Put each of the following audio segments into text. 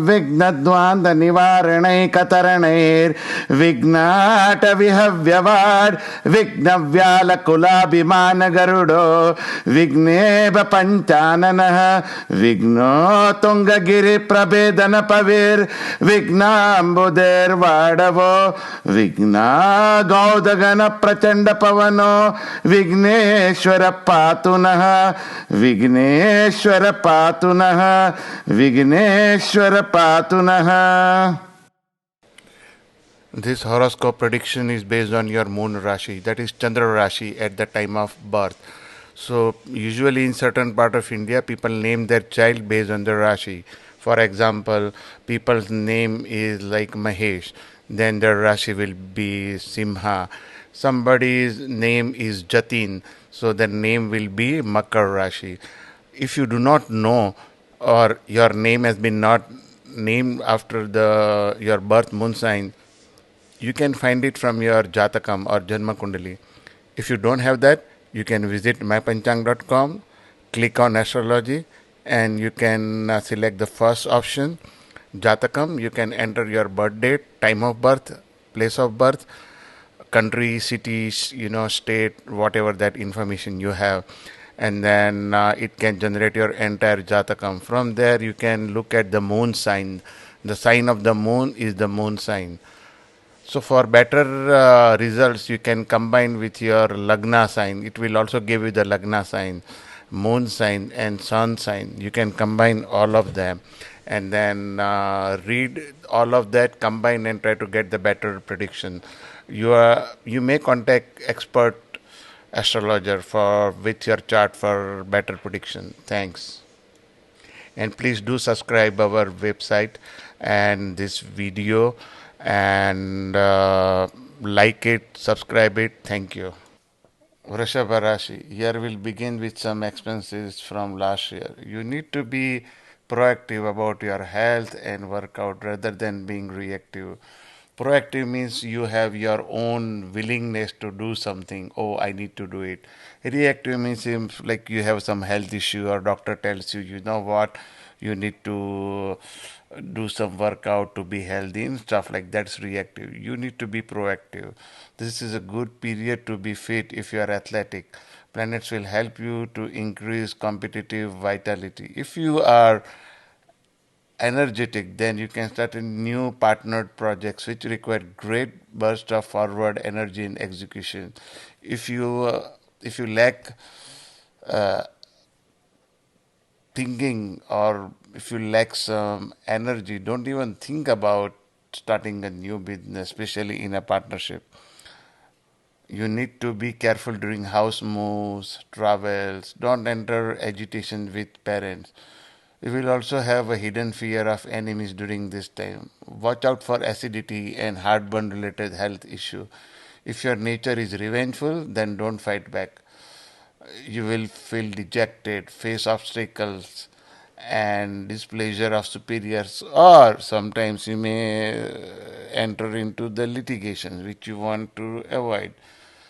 विघ्नद्वान्त निवारणैकतरणैर् विघ्नाट विहव्यवाड विघ्नव्याल कुलाभिमान गरुडो विघ्नेभ पंचाननः विघ्नो तुंगगिरि प्रभेदन पविर विघ्नाम्बुदेर्वाडवो विघ्ना गौदगन प्रचंड पवनो विघ्नेश्वर पातु नः विघ्नेश्वर पातु नः विघ्नेश्वर पातु नः. This horoscope prediction is based on your moon Rashi, that is Chandra Rashi at the time of birth. So usually in certain part of India, people name their child based on the Rashi. For example, people's name is like Mahesh, then their Rashi will be Simha. Somebody's name is Jatin, so their name will be Makar Rashi. If you do not know, or your name has been not named after the your birth moon sign, you can find it from your Jatakam or Janma Kundali. If you don't have that, you can visit mypanchang.com, click on astrology, and you can select the first option, Jatakam. You can enter your birth date, time of birth, place of birth, country, cities, state, whatever that information you have. And then it can generate your entire Jatakam. From there, you can look at the moon sign. The sign of the moon is the moon sign. So for better results, you can combine with your Lagna sign. It will also give you the Lagna sign, moon sign, and sun sign. You can combine all of them, and then read all of that, combine, and try to get the better prediction. You may contact expert astrologer for with your chart for better prediction. Thanks. And please do subscribe our website and this video, and like it, subscribe it. Thank you. Vrishabha Rashi. Here we'll begin with some expenses from last year. You need to be proactive about your health and workout rather than being reactive. Proactive means you have your own willingness to do something. Oh, I need to do it. Reactive means if, like you have some health issue or doctor tells you, you know what, you need to do some workout to be healthy and stuff like that's reactive. You need to be proactive. This is a good period to be fit if you are athletic. Planets will help you to increase competitive vitality. If you are energetic, then you can start a new partnered projects which require great burst of forward energy in execution. If you lack uh, thinking, or if you lack some energy, don't even think about starting a new business, especially in a partnership. You need to be careful during house moves, travels. Don't enter agitation with parents. You will also have a hidden fear of enemies during this time. Watch out for acidity and heartburn related health issue. If your nature is revengeful, then don't fight back. You will feel dejected, face obstacles, and displeasure of superiors, or sometimes you may enter into the litigation which you want to avoid.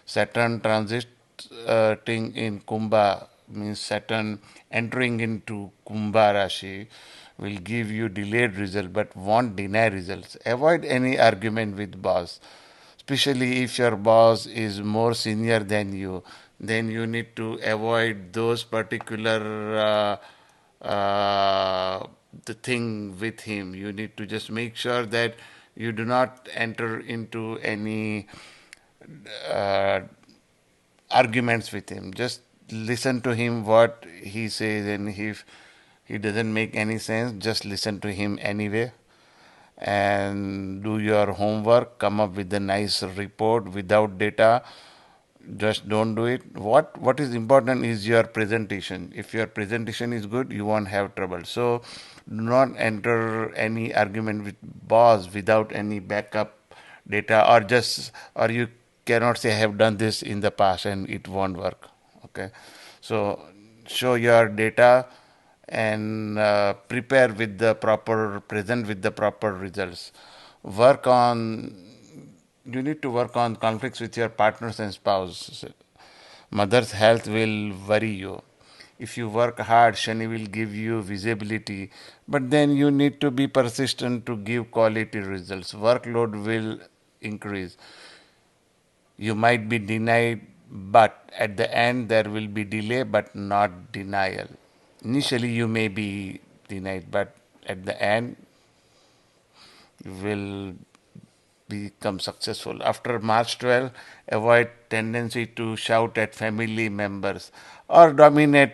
Saturn transiting in Kumbha means Saturn entering into Kumbha Rashi will give you delayed result but won't deny results. Avoid any argument with boss, especially if your boss is more senior than you. Then you need to avoid those particular the thing with him. You need to just make sure that you do not enter into any uh, arguments with him. Just listen to him what he says, and if he doesn't make any sense, just listen to him anyway. And do your homework, come up with a nice report without data. Just don't do it. What is important is your presentation. If your presentation is good, you won't have trouble. So do not enter any argument with boss without any backup data, or you cannot say I have done this in the past and it won't work. Okay, so show your data and prepare with the proper present with the proper results. Work on You need to work on conflicts with your partners and spouse. Mother's health will worry you. If you work hard, Shani will give you visibility, but then you need to be persistent to give quality results. Workload will increase. You might be denied, but at the end there will be delay, but not denial. Initially, you may be denied, but at the end, you will become successful. After March 12, avoid tendency to shout at family members or dominate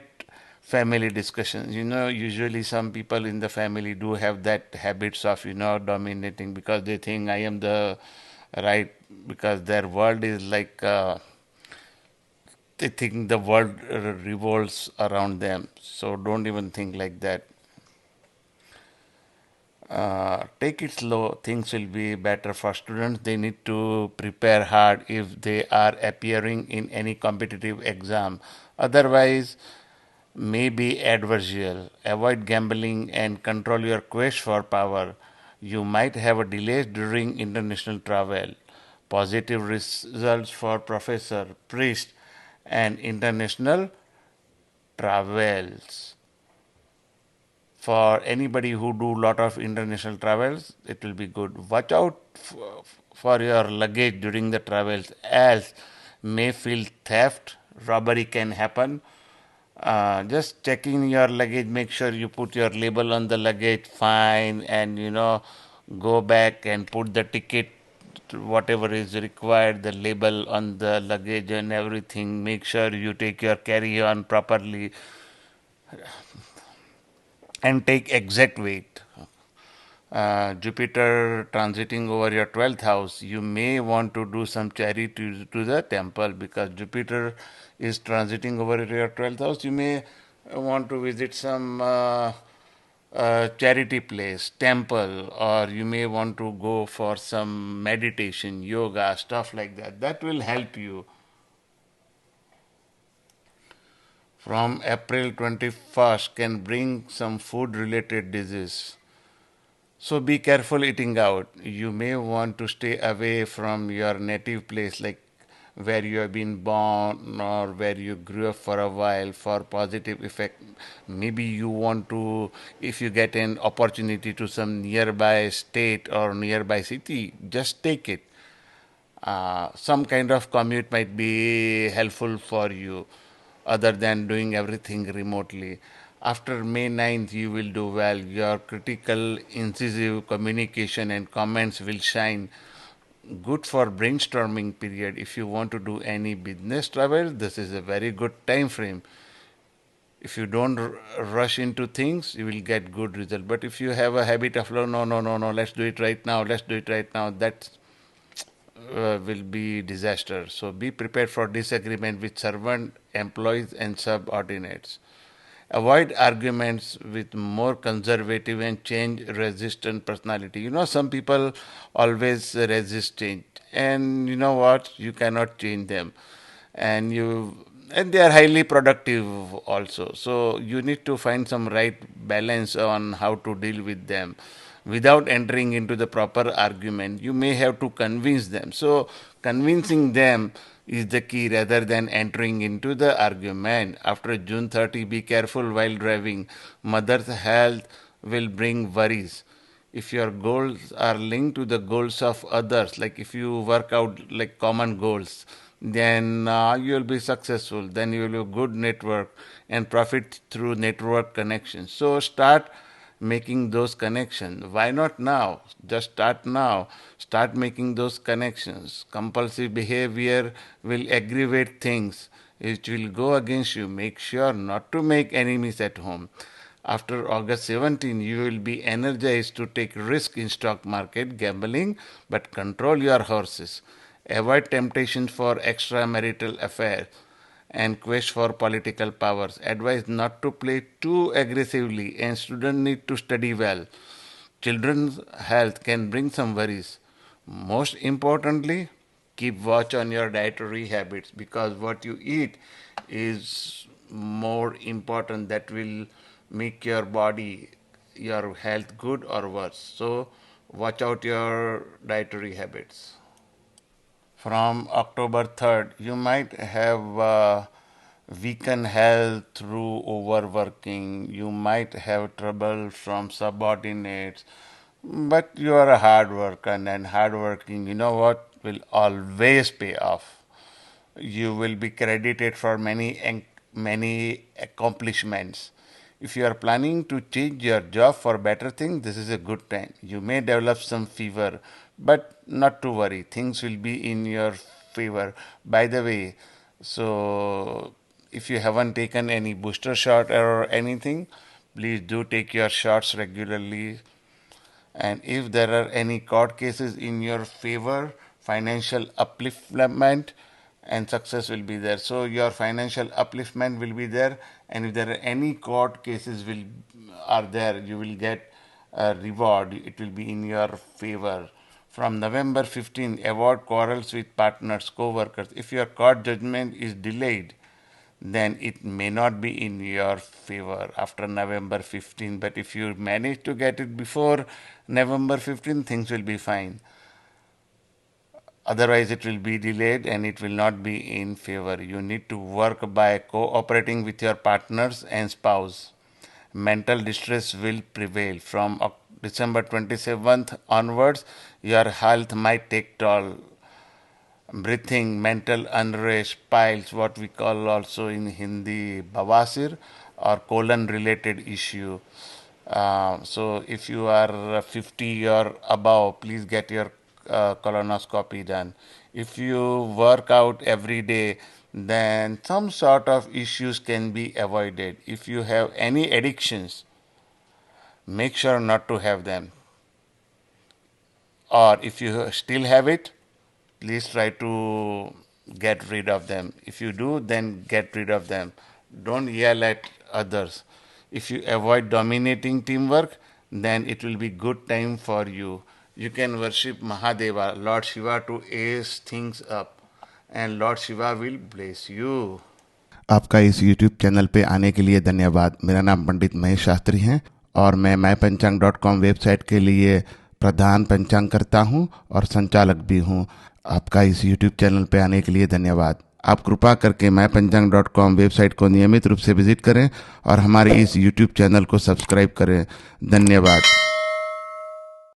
family discussions. Usually some people in the family do have that habits of, dominating because they think I am the right, because their world is like, they think the world revolves around them. So don't even think like that. Take it slow, things will be better for students. They need to prepare hard if they are appearing in any competitive exam. Otherwise, may be adversarial. Avoid gambling and control your quest for power. You might have a delay during international travel. Positive results for professor, priest, and international travels. For anybody who do lot of international travels, it will be good. Watch out for your luggage during the travels, as may feel theft, robbery can happen. Just checking your luggage, make sure you put your label on the luggage fine, and go back and put the ticket, whatever is required, the label on the luggage and everything. Make sure you take your carry on properly and take exact weight. Jupiter transiting over your 12th house, you may want to do some charity to the temple, because Jupiter is transiting over your 12th house. You may want to visit some charity place, temple, or you may want to go for some meditation, yoga, stuff like that. That will help you. From April 21st can bring some food related disease. So be careful eating out. You may want to stay away from your native place, like where you have been born or where you grew up for a while, for positive effect. Maybe you want to, if you get an opportunity to some nearby state or nearby city, just take it. Some kind of commute might be helpful for you other than doing everything remotely. After May 9th, you will do well. Your critical, incisive communication and comments will shine. Good for brainstorming period. If you want to do any business travel, this is a very good time frame. If you don't rush into things, you will get good result. But if you have a habit of no, no, no, no, no, let's do it right now, let's do it right now, that will be disaster. So be prepared for disagreement with servant, employees, and subordinates. Avoid arguments with more conservative and change resistant personality. Some people always resist change, and you know what? You cannot change them, and they are highly productive also. So you need to find some right balance on how to deal with them without entering into the proper argument. You may have to convince them. So convincing them is the key rather than entering into the argument. After June 30, be careful while driving. Mother's health will bring worries. If your goals are linked to the goals of others, like if you work out like common goals, then you will be successful. Then you will have good network and profit through network connections. So start making those connections. Why not now? Just start now. Start making those connections. Compulsive behavior will aggravate things. It will go against you. Make sure not to make enemies at home. After August 17, you will be energized to take risk in stock market, gambling, but control your horses. Avoid temptation for extramarital affairs and quest for political powers. Advise not to play too aggressively, and students need to study well. Children's health can bring some worries. Most importantly, keep watch on your dietary habits, because what you eat is more important. That will make your body, your health good or worse. So watch out your dietary habits. From October 3rd, you might have weaken health through overworking. You might have trouble from subordinates, but you are a hard worker, and hard working, you know what, will always pay off. You will be credited for many accomplishments. If you are planning to change your job for better thing, this is a good time. You may develop some fever, but not to worry. Things will be in your favor. By the way, so if you haven't taken any booster shot or anything, please do take your shots regularly. And if there are any court cases in your favor, financial upliftment and success will be there. So your financial upliftment will be there, and if there are any court cases will are there, you will get a reward. It will be in your favor. From November 15, avoid quarrels with partners, co-workers. If your court judgment is delayed, then it may not be in your favor after November 15. But if you manage to get it before November 15, things will be fine. Otherwise, it will be delayed and it will not be in favor. You need to work by cooperating with your partners and spouse. Mental distress will prevail. From December 27th onwards, your health might take toll. Breathing, mental unrest, piles, what we call also in Hindi bawasir, or colon related issue. So if you are 50 or above, please get your colonoscopy done. If you work out every day, then some sort of issues can be avoided. If you have any addictions, make sure not to have them. Or if you still have it, please try to get rid of them. If you do, then get rid of them. Don't yell at others. If you avoid dominating teamwork, then it will be good time for you. You can worship Mahadeva, Lord Shiva, to ace things up, and Lord Shiva will bless you. आपका इस YouTube channel पे आने के लिए धन्यवाद। मेरा नाम पंडित महेश शास्त्री है और मैं पंचांग.com वेबसाइट के लिए प्रधान पंचांग करता हूं और संचालक भी हूं। आपका इस YouTube चैनल पे आने के लिए धन्यवाद। आप कृपा करके पंचांग.com वेबसाइट को नियमित रूप से विजिट करें और हमारे इस YouTube चैनल को सब्सक्राइब करें। धन्यवाद।